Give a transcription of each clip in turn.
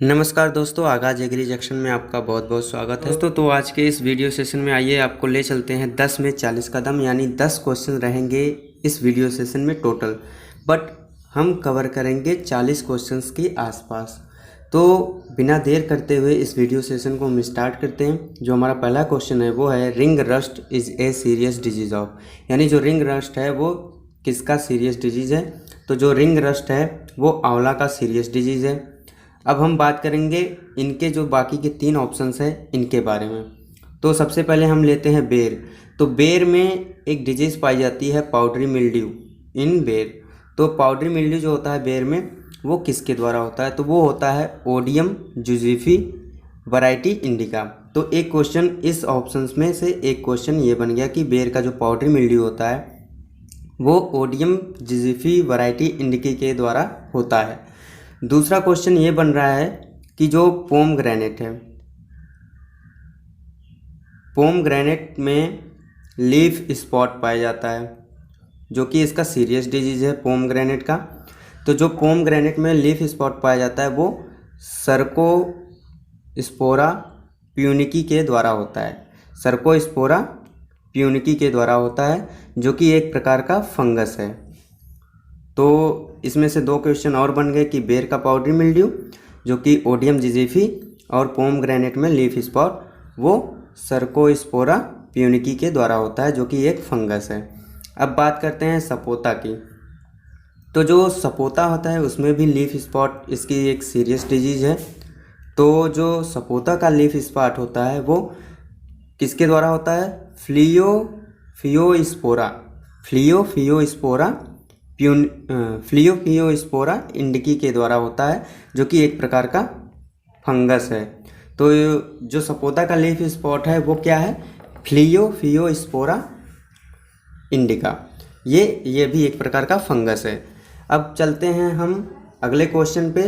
नमस्कार दोस्तों, आगाज एग्री जंक्शन में आपका बहुत बहुत स्वागत है। तो आज के इस वीडियो सेशन में आइए आपको ले चलते हैं 10 में 40 कदम, यानी 10 क्वेश्चन रहेंगे इस वीडियो सेशन में टोटल, बट हम कवर करेंगे 40 क्वेश्चंस के आसपास। तो बिना देर करते हुए इस वीडियो सेशन को हम स्टार्ट करते हैं। जो हमारा पहला क्वेश्चन है वो है ring rust is a serious disease of, यानी जो रिंग रस्ट है वो किसका सीरियस डिजीज़ है। तो जो रिंग रस्ट है वो आंवला का सीरियस डिजीज़ है। अब हम बात करेंगे इनके जो बाकी के 3 ऑप्शंस हैं इनके बारे में। तो सबसे पहले हम लेते हैं बेर। तो बेर में एक डिजीज़ पाई जाती है पाउडरी मिल्ड्यू इन बेर। तो पाउडरी मिल्ड्यू जो होता है बेर में वो किसके द्वारा होता है, तो वो होता है ओडियम जुजीफी वैरायटी इंडिका। तो एक क्वेश्चन इस ऑप्शंस में से एक क्वेश्चन ये बन गया कि बेर का जो पाउडरी मिल्ड्यू होता है वो ओडियम जुजीफी वैरायटी इंडिका के द्वारा होता है। दूसरा क्वेश्चन ये बन रहा है कि जो पोमग्रेनेट है, पोमग्रेनेट में लीफ स्पॉट पाया जाता है जो कि इसका सीरियस डिजीज़ है पोमग्रेनेट का। तो जो पोमग्रेनेट में लीफ स्पॉट पाया जाता है वो सर्कोस्पोरा प्यूनिकी के द्वारा होता है। सर्कोस्पोरा प्यूनिकी के द्वारा होता है जो कि एक प्रकार का फंगस है। तो इसमें से 2 क्वेश्चन और बन गए कि बेर का पाउडरी मिल्ड्यू जो कि ओडियम जिजीफी और पोमग्रेनेट में लीफ स्पॉट वो सर्कोस्पोरा प्यूनिकी के द्वारा होता है जो कि एक फंगस है। अब बात करते हैं सपोता की। तो जो सपोता होता है उसमें भी लीफ स्पॉट इसकी एक सीरियस डिजीज़ है। तो जो सपोता का लीफ स्पॉट होता है वो किसके द्वारा होता है, फ्लियोफियोस्पोरा इंडिकी के द्वारा होता है जो कि एक प्रकार का फंगस है। तो जो सपोता का लीफ स्पॉट है वो क्या है, फ्लियोफियोस्पोरा इंडिका। ये भी एक प्रकार का फंगस है। अब चलते हैं हम अगले क्वेश्चन पे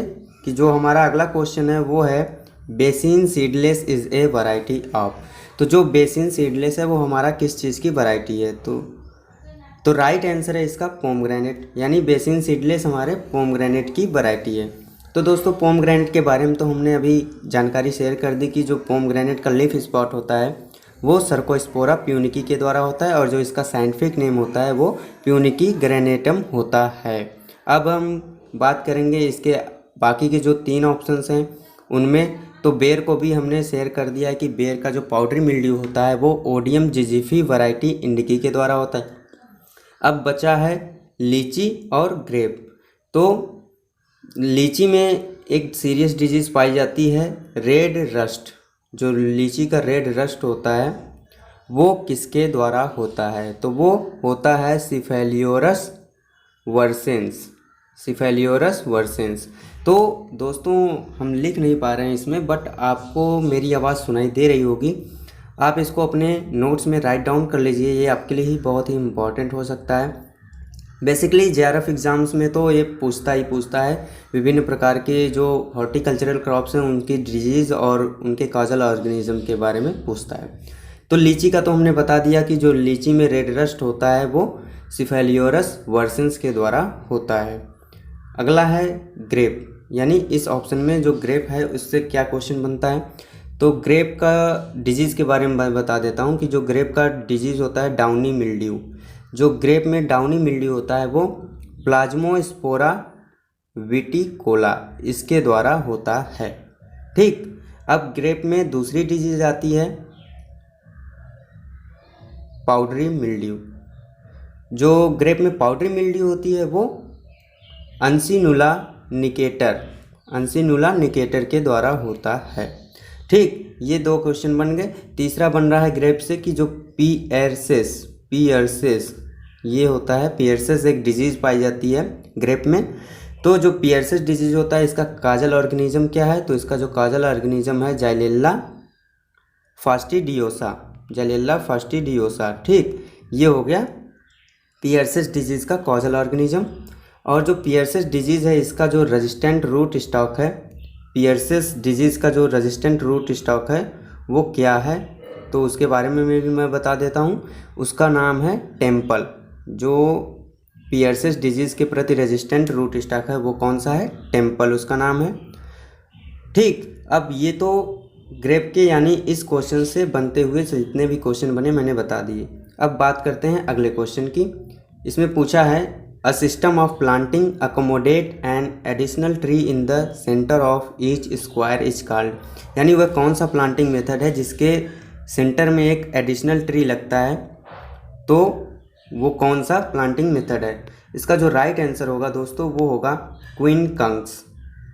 कि जो हमारा अगला क्वेश्चन है वो है basin seedless is a variety of. तो जो बेसिन सीडलेस है वो हमारा किस चीज़ की वैरायटी है, तो राइट आंसर है इसका पोमग्रेनेट, यानी बेसिन सीडलेस हमारे पोमग्रेनेट की वैरायटी है। तो दोस्तों पोमग्रेनेट के बारे में तो हमने अभी जानकारी शेयर कर दी कि जो पोमग्रेनेट का लीफ स्पॉट होता है वो सर्कोस्पोरा प्यूनिकी के द्वारा होता है और जो इसका साइंटिफिक नेम होता है वो प्यूनिकी ग्रेनेटम होता है। अब हम बात करेंगे इसके बाकी के जो 3 ऑप्शंस हैं उनमें। तो बेर को भी हमने शेयर कर दिया है कि बेर का जो पाउडरी मिल्ड्यू होता है वो ओडियम जिजीफी वैरायटी इंडिकी के द्वारा होता है। अब बचा है लीची और ग्रेप। तो लीची में एक सीरियस डिजीज़ पाई जाती है रेड रस्ट। जो लीची का रेड रस्ट होता है वो किसके द्वारा होता है, तो वो होता है सिफेलियोरस वर्सेंस। तो दोस्तों हम लिख नहीं पा रहे हैं इसमें, बट आपको मेरी आवाज़ सुनाई दे रही होगी। आप इसको अपने नोट्स में राइट डाउन कर लीजिए, ये आपके लिए ही बहुत ही इम्पॉर्टेंट हो सकता है। बेसिकली जेआरएफ एग्ज़ाम्स में तो ये पूछता है विभिन्न प्रकार के जो हॉर्टिकल्चरल क्रॉप्स हैं उनकी डिजीज़ और उनके काजल ऑर्गेनिज्म के बारे में पूछता है। तो लीची का तो हमने बता दिया कि जो लीची में रेड रस्ट होता है वो सिफेलियोरस वर्सेंस के द्वारा होता है। अगला है ग्रेप, यानी इस ऑप्शन में जो ग्रेप है उससे क्या क्वेश्चन बनता है। तो ग्रेप का डिजीज़ के बारे में मैं बता देता हूँ कि जो ग्रेप का डिजीज़ होता है डाउनी मिल्ड्यू। जो ग्रेप में डाउनी मिल्ड्यू होता है वो प्लाज्मोस्पोरा विटिकोला इसके द्वारा होता है। ठीक, अब ग्रेप में दूसरी डिजीज़ आती है पाउडरी मिल्ड्यू। जो ग्रेप में पाउडरी मिल्ड्यू होती है वो अनसिनुला निकेटर के द्वारा होता है। ठीक, ये 2 क्वेश्चन बन गए। तीसरा बन रहा है ग्रेप से कि जो पियर्सेस ये होता है, पियर्सेस एक डिजीज़ पाई जाती है ग्रेप में। तो जो पियर्सेस डिजीज़ होता है इसका काजल ऑर्गेनिज्म क्या है, तो इसका जो काजल ऑर्गेनिज्म है जाइलेल्ला फास्टिडियोसा। ठीक, ये हो गया पियर्सेस डिजीज़ का काजल ऑर्गेनिज्म। और जो पियर्सेस डिजीज़ है इसका जो रेजिस्टेंट रूट स्टॉक है, पियर्सेस डिजीज़ का जो रेजिस्टेंट रूट स्टॉक है वो क्या है, तो उसके बारे में भी मैं बता देता हूँ। उसका नाम है टेम्पल। जो पियर्सेस डिजीज़ के प्रति रेजिस्टेंट रूट स्टॉक है वो कौन सा है, टेम्पल उसका नाम है। ठीक, अब ये तो ग्रेप के यानी इस क्वेश्चन से बनते हुए जितने भी क्वेश्चन बने मैंने बता दिए। अब बात करते हैं अगले क्वेश्चन की। इसमें पूछा है a system of planting accommodate an additional tree in the centre of each square is called, यानी वह कौन सा प्लांटिंग मेथड है जिसके सेंटर में एक एडिशनल ट्री लगता है, तो वो कौन सा प्लांटिंग मेथड है। इसका जो राइट आंसर होगा दोस्तों वो होगा क्विनकंस।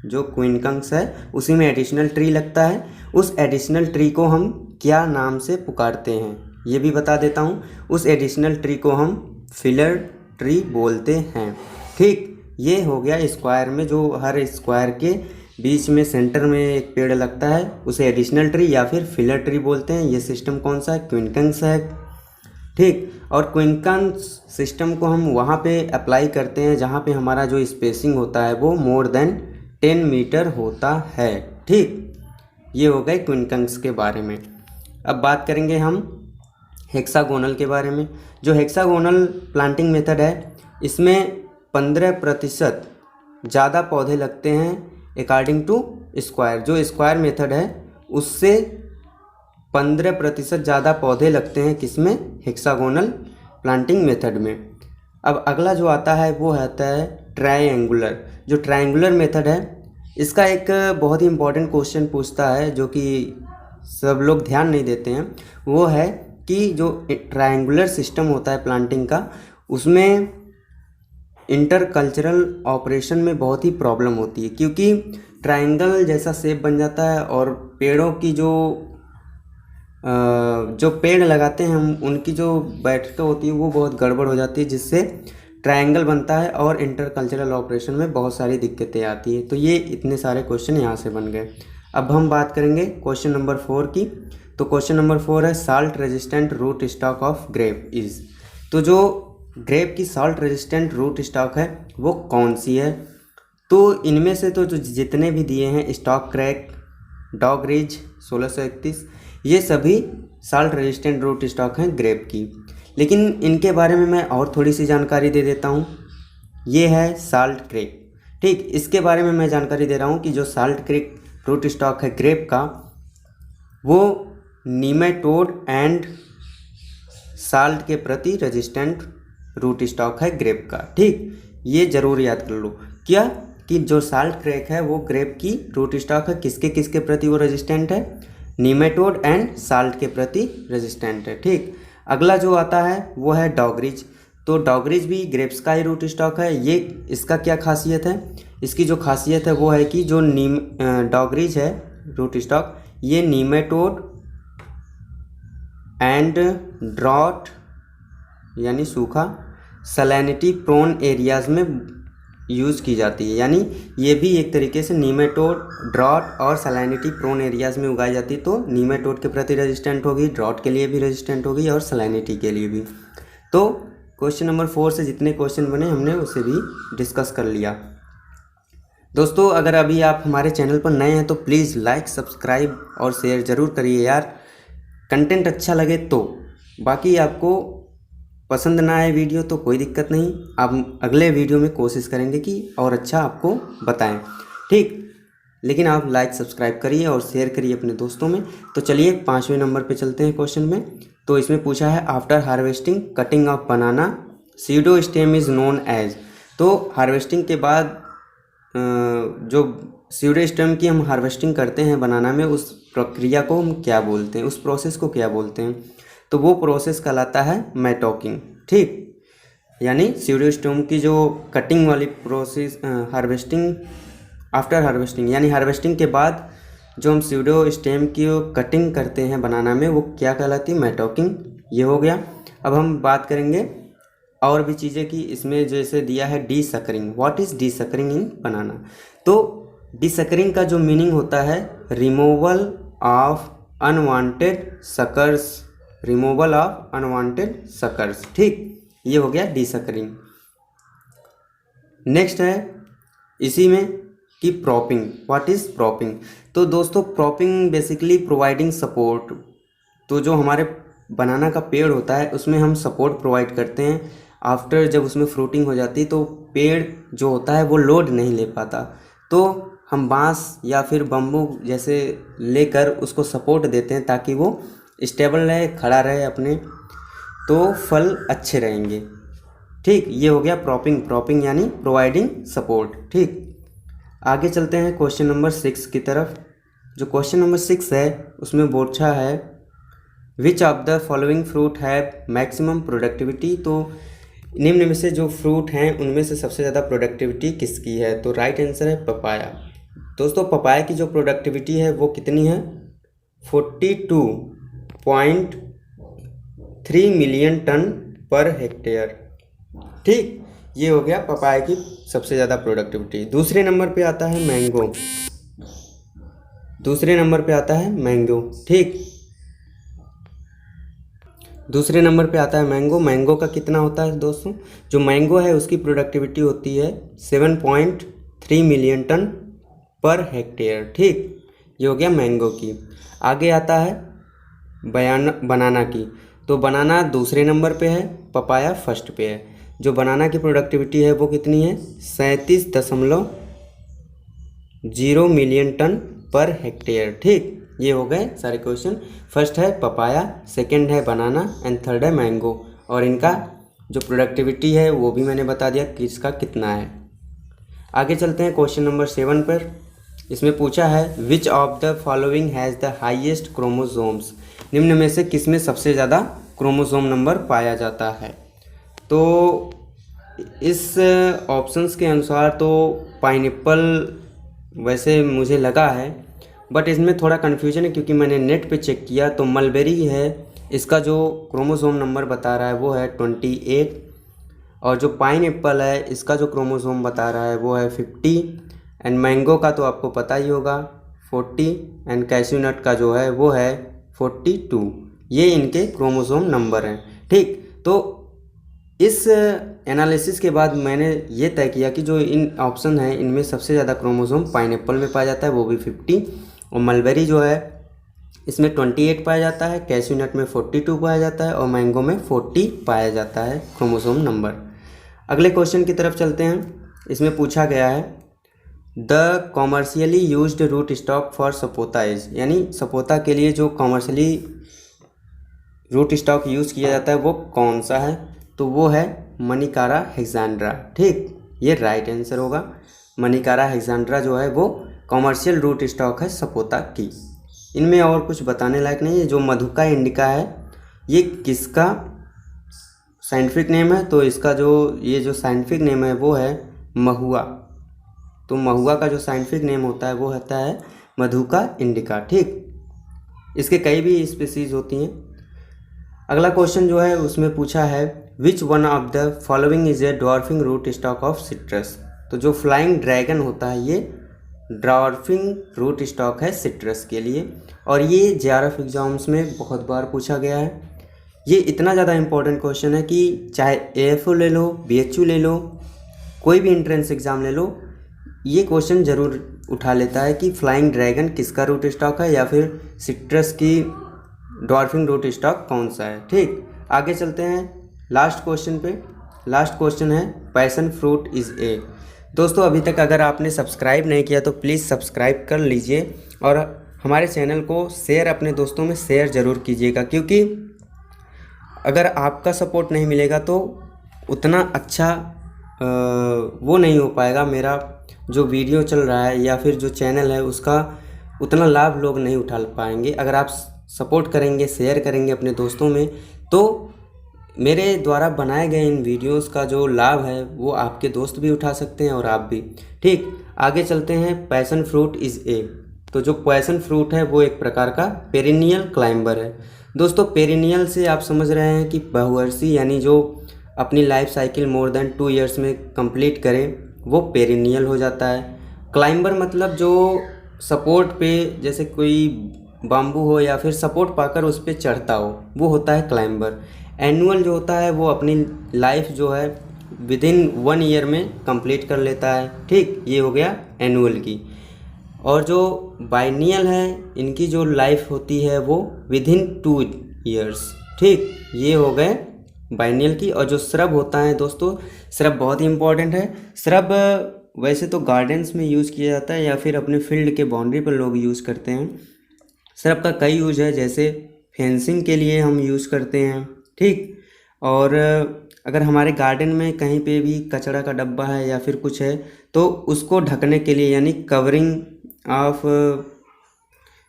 जो क्विनकंस है उसी में एडिशनल ट्री लगता है। उस एडिशनल ट्री को हम क्या नाम से पुकारते हैं ये भी बता देता हूँ। उस एडिशनल ट्री को हम फिलर ट्री बोलते हैं। ठीक, ये हो गया स्क्वायर में, जो हर स्क्वायर के बीच में सेंटर में एक पेड़ लगता है उसे एडिशनल ट्री या फिर फिलर ट्री बोलते हैं। ये सिस्टम कौन सा है, क्विनकंस है। ठीक, और क्विनकंस सिस्टम को हम वहाँ पे अप्लाई करते हैं जहाँ पे हमारा जो स्पेसिंग होता है वो मोर देन 10 मीटर होता है। ठीक, ये हो गए क्विनकंस के बारे में। अब बात करेंगे हम हेक्सागोनल के बारे में। जो हेक्सागोनल प्लांटिंग मेथड है इसमें 15% ज़्यादा पौधे लगते हैं अकॉर्डिंग टू स्क्वायर। जो स्क्वायर मेथड है उससे 15% ज़्यादा पौधे लगते हैं किसमें, हेक्सागोनल प्लांटिंग मेथड में। अब अगला जो आता है वो आता है ट्रायंगुलर। जो ट्रायंगुलर मेथड है इसका एक बहुत ही इम्पोर्टेंट क्वेश्चन पूछता है जो कि सब लोग ध्यान नहीं देते हैं। वो है कि जो ट्रायंगुलर सिस्टम होता है प्लांटिंग का उसमें इंटरकल्चरल ऑपरेशन में बहुत ही प्रॉब्लम होती है, क्योंकि ट्रायंगल जैसा शेप बन जाता है और पेड़ों की जो पेड़ लगाते हैं हम उनकी जो बैठक होती है वो बहुत गड़बड़ हो जाती है, जिससे ट्रायंगल बनता है और इंटरकल्चरल ऑपरेशन में बहुत सारी दिक्कतें आती है। तो ये इतने सारे क्वेश्चन यहाँ से बन गए। अब हम बात करेंगे क्वेश्चन नंबर 4 की। तो क्वेश्चन नंबर 4 है salt resistant root stock of grape is. तो जो ग्रेप की साल्ट रेजिस्टेंट रूट स्टॉक है वो कौन सी है। तो इनमें से तो जो जितने भी दिए हैं स्टॉक क्रैक, डॉग रिज 1631, ये सभी साल्ट रेजिस्टेंट रूट स्टॉक हैं ग्रेप की। लेकिन इनके बारे में मैं और थोड़ी सी जानकारी दे देता हूँ। ये है साल्ट क्रेक। ठीक, इसके बारे में मैं जानकारी दे रहा हूँ कि जो साल्ट क्रेक रूट स्टॉक है ग्रेप का वो नीमेटोड एंड साल्ट के प्रति रेजिस्टेंट रूट स्टॉक है ग्रेप का। ठीक, ये ज़रूर याद कर लो क्या कि जो साल्ट क्रेक है वो ग्रेप की रूट स्टॉक है, किसके किसके प्रति वो रेजिस्टेंट है, नीमेटोड एंड साल्ट के प्रति रेजिस्टेंट है। ठीक, अगला जो आता है वो है डॉगरिज। तो डॉगरिज भी ग्रेप्स का ही रूट स्टॉक है। ये इसका क्या खासियत है, इसकी जो खासियत है वो है कि जो डॉगरिज है रूट स्टॉक ये नीमेटोड एंड ड्रॉट यानी सूखा, सैलिनिटी प्रोन एरियाज में यूज़ की जाती है। यानी ये भी एक तरीके से नीमेटोड, ड्रॉट और सैलिनिटी प्रोन एरियाज में उगाई जाती है। तो नीमेटोड के प्रति रेजिस्टेंट होगी, ड्रॉट के लिए भी रेजिस्टेंट होगी और सैलिनिटी के लिए भी। तो क्वेश्चन नंबर 4 से जितने क्वेश्चन बने हमने उसे भी डिस्कस कर लिया। दोस्तों अगर अभी आप हमारे चैनल पर नए हैं तो प्लीज़ लाइक, सब्सक्राइब और शेयर ज़रूर करिए यार, कंटेंट अच्छा लगे तो। बाकी आपको पसंद ना आए वीडियो तो कोई दिक्कत नहीं, आप अगले वीडियो में कोशिश करेंगे कि और अच्छा आपको बताएं। ठीक, लेकिन आप लाइक सब्सक्राइब करिए और शेयर करिए अपने दोस्तों में। तो चलिए 5वें नंबर पे चलते हैं क्वेश्चन में। तो इसमें पूछा है after harvesting cutting of banana pseudo stem is known as. तो हार्वेस्टिंग के बाद जो सीडो स्टेम की हम हार्वेस्टिंग करते हैं बनाना में, उस प्रक्रिया को हम क्या बोलते हैं, उस प्रोसेस को क्या बोलते हैं। तो वो प्रोसेस कहलाता है मैटोकिंग। ठीक, यानी सीडो स्टेम की जो कटिंग वाली प्रोसेस, हार्वेस्टिंग आफ्टर हार्वेस्टिंग यानी हार्वेस्टिंग के बाद जो हम सीडो स्टेम की कटिंग करते हैं बनाना में वो क्या कहलाती है, मैटोकिंग। ये हो गया। अब हम बात करेंगे और भी चीज़ें कि इसमें जैसे दिया है desuckering. What is desuckering in banana. तो डी सकरिंग का जो मीनिंग होता है removal of unwanted suckers, removal of unwanted suckers. ठीक, ये हो गया डी सकरिंग। नेक्स्ट है इसी में कि प्रॉपिंग। What is propping. तो दोस्तों प्रॉपिंग बेसिकली प्रोवाइडिंग सपोर्ट। तो जो हमारे बनाना का पेड़ होता है उसमें हम सपोर्ट प्रोवाइड करते हैं। आफ्टर जब उसमें फ्रूटिंग हो जाती है तो पेड़ जो होता है वो लोड नहीं ले पाता, तो हम बांस या फिर बम्बू जैसे लेकर उसको सपोर्ट देते हैं ताकि वो स्टेबल रहे, खड़ा रहे अपने, तो फल अच्छे रहेंगे। ठीक, ये हो गया प्रॉपिंग। प्रॉपिंग यानी प्रोवाइडिंग सपोर्ट। ठीक, आगे चलते हैं क्वेश्चन नंबर 6 की तरफ। जो क्वेश्चन नंबर 6 है उसमें पूछा है which of the following fruit have maximum productivity. तो निम्न में से जो फ्रूट हैं उनमें से सबसे ज़्यादा प्रोडक्टिविटी किसकी है? तो राइट आंसर है पपाया। दोस्तों पपाया की जो प्रोडक्टिविटी है वो कितनी है? 42.3 मिलियन टन पर हेक्टेयर। ठीक, ये हो गया पपाया की सबसे ज़्यादा प्रोडक्टिविटी। दूसरे नंबर पे आता है मैंगो। दूसरे नंबर पे आता है मैंगो। ठीक, दूसरे नंबर पे आता है मैंगो। मैंगो का कितना होता है दोस्तों? जो मैंगो है उसकी प्रोडक्टिविटी होती है 7.3 मिलियन टन पर हेक्टेयर। ठीक, ये हो गया मैंगो की। आगे आता है बनाना की। तो बनाना दूसरे नंबर पे है, पपाया फर्स्ट पे है। जो बनाना की प्रोडक्टिविटी है वो कितनी है? 37.0 मिलियन टन पर हेक्टेयर। ठीक, ये हो गए सारे क्वेश्चन। फर्स्ट है पपाया, सेकंड है बनाना एंड थर्ड है मैंगो। और इनका जो प्रोडक्टिविटी है वो भी मैंने बता दिया कि इसका कितना है। आगे चलते हैं क्वेश्चन नंबर 7 पर। इसमें पूछा है which of the following has the highest chromosomes. निम्न में से किस में सबसे ज़्यादा क्रोमोसोम नंबर पाया जाता है? तो इस ऑप्शंस के अनुसार तो पाइनएप्पल वैसे मुझे लगा है, बट इसमें थोड़ा कन्फ्यूजन है क्योंकि मैंने नेट पे चेक किया तो मलबेरी है, इसका जो क्रोमोसोम नंबर बता रहा है वो है 28। और जो पाइनएप्पल है इसका जो क्रोमोसोम बता रहा है वो है 50। एंड मैंगो का तो आपको पता ही होगा 40। एंड कैश्यू नट का जो है वो है 42। ये इनके क्रोमोसोम नंबर हैं। ठीक, तो इस एनालिसिस के बाद मैंने ये तय किया कि जो इन ऑप्शन हैं इनमें सबसे ज़्यादा क्रोमोसोम पाइनएप्पल में पाया जाता है, वो भी 50। और मलबेरी जो है इसमें 28 पाया जाता है, कैश्यू नट में 42 पाया जाता है और मैंगो में 40 पाया जाता है क्रोमोसोम नंबर। अगले क्वेश्चन की तरफ चलते हैं। इसमें पूछा गया है the commercially used root stock for sapota is. यानी सपोता के लिए जो कॉमर्शियली रूट स्टॉक यूज़ किया जाता है वो कौन सा है? तो वो है मणिकारा हेक्सांड्रा। ठीक, ये राइट आंसर होगा। मणिकारा हेक्सांड्रा जो है वो कॉमर्शियल रूट स्टॉक है सपोता की। इनमें और कुछ बताने लायक नहीं है। जो मधुका इंडिका है ये किसका साइंटिफिक नेम है? तो इसका जो साइंटिफिक नेम है वो है महुआ। तो महुआ का जो साइंटिफिक नेम होता है वो होता है मधुका इंडिका। ठीक, इसके कई भी स्पीसीज होती हैं। अगला क्वेश्चन जो है उसमें पूछा है which one of the following is a dwarfing root stock of citrus. तो जो फ्लाइंग ड्रैगन होता है ये ड्वार्फिंग रूट स्टॉक है सिट्रस के लिए। और ये जेआरएफ एग्जाम्स में बहुत बार पूछा गया है। ये इतना ज़्यादा इंपॉर्टेंट क्वेश्चन है कि चाहे एएफओ ले लो, बीएचयू ले लो, कोई भी एंट्रेंस एग्ज़ाम ले लो, ये क्वेश्चन ज़रूर उठा लेता है कि फ्लाइंग ड्रैगन किसका रूट स्टॉक है या फिर सिट्रस की ड्वार्फिंग रूट स्टॉक कौन सा है। ठीक, आगे चलते हैं लास्ट क्वेश्चन पे। लास्ट क्वेश्चन है पैशन फ्रूट इज़ ए। दोस्तों अभी तक अगर आपने सब्सक्राइब नहीं किया तो प्लीज़ सब्सक्राइब कर लीजिए और हमारे चैनल को शेयर अपने दोस्तों में शेयर ज़रूर कीजिएगा, क्योंकि अगर आपका सपोर्ट नहीं मिलेगा तो उतना अच्छा वो नहीं हो पाएगा। मेरा जो वीडियो चल रहा है या फिर जो चैनल है उसका उतना लाभ लोग नहीं उठा पाएंगे। अगर आप सपोर्ट करेंगे, शेयर करेंगे अपने दोस्तों में, तो मेरे द्वारा बनाए गए इन वीडियोस का जो लाभ है वो आपके दोस्त भी उठा सकते हैं और आप भी। ठीक, आगे चलते हैं पैशन फ्रूट इज़ ए। तो जो पैशन फ्रूट है वो एक प्रकार का पेरिनियल क्लाइंबर है। दोस्तों पेरिनियल से आप समझ रहे हैं कि बहुवर्षीय, यानी जो अपनी life cycle more than 2 years में कंप्लीट करे वो पेरिनियल हो जाता है। क्लाइंबर मतलब जो सपोर्ट पे, जैसे कोई बाम्बू हो या फिर सपोर्ट पाकर उस पर चढ़ता हो, वो होता है क्लाइंबर। एनुअल जो होता है वो अपनी लाइफ जो है विदिन 1 ईयर में कंप्लीट कर लेता है। ठीक, ये हो गया एनुअल की। और जो बाइनियल है इनकी जो लाइफ होती है वो विदिन 2 ईयर्स। ठीक, ये हो गए बाइनियल की। और जो श्रब होता है दोस्तों, श्रब बहुत ही इम्पोर्टेंट है। श्रब वैसे तो गार्डन्स में यूज़ किया जाता है या फिर अपने फील्ड के बाउंड्री पर लोग यूज़ करते हैं। सरप का कई यूज है, जैसे फेंसिंग के लिए हम यूज़ करते हैं, ठीक। और अगर हमारे गार्डन में कहीं पे भी कचरा का डब्बा है या फिर कुछ है तो उसको ढकने के लिए, यानी कवरिंग ऑफ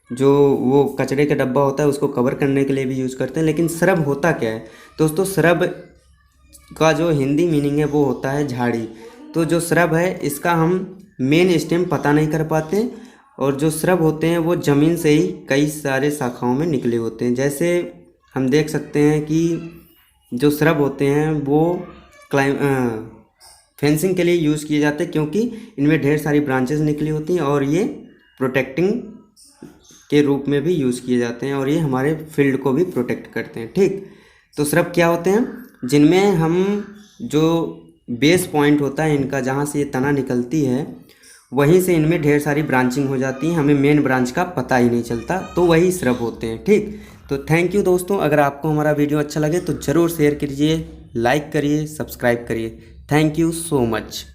जो वो कचरे का डब्बा होता है उसको कवर करने के लिए भी यूज़ करते हैं। लेकिन सरब होता क्या है दोस्तों? सरब का जो हिंदी मीनिंग है वो होता है झाड़ी। तो जो सरब है इसका हम मेन स्टेम पता नहीं कर पाते, और जो सरब होते हैं वो ज़मीन से ही कई सारे शाखाओं में निकले होते हैं। जैसे हम देख सकते हैं कि जो सरब होते हैं वो फेंसिंग के लिए यूज़ किए जाते हैं, क्योंकि इनमें ढेर सारी ब्रांचेस निकली होती हैं और ये प्रोटेक्टिंग के रूप में भी यूज़ किए जाते हैं और ये हमारे फील्ड को भी प्रोटेक्ट करते हैं, ठीक। तो सरब क्या होते हैं? जिनमें हम जो बेस पॉइंट होता है इनका, जहाँ से ये तना निकलती है, वहीं से इनमें ढेर सारी ब्रांचिंग हो जाती हैं, हमें मेन ब्रांच का पता ही नहीं चलता, तो वही सरब होते हैं, ठीक। तो थैंक यू दोस्तों। अगर आपको हमारा वीडियो अच्छा लगे तो ज़रूर शेयर कीजिए, लाइक करिए, सब्सक्राइब करिए। Thank you so much.